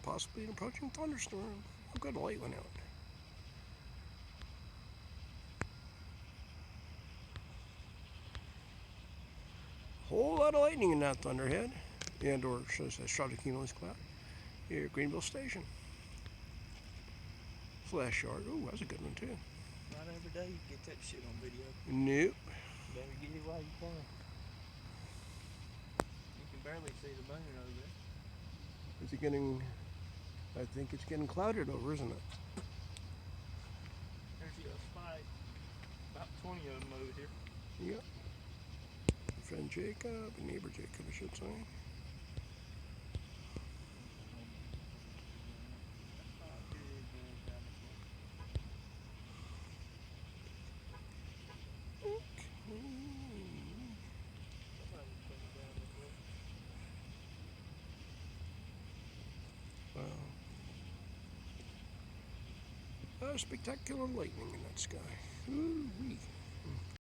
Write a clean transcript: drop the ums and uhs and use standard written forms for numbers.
possibly an approaching thunderstorm. A good light went out. Whole lot of lightning in that thunderhead. And or shows a stratocumulus cloud. Here at Greenville Station. Flash yard. Ooh, that's a good one too. Not every day you get that shit on video. Nope. Better get it while you can. You can barely see the moon over there. Is it getting... I think it's getting clouded over, isn't it? There's a spike. About 20 of them over here. Yep. Friend Jacob, neighbor Jacob, I should say. Wow. Spectacular lightning in that sky. Ooh-wee.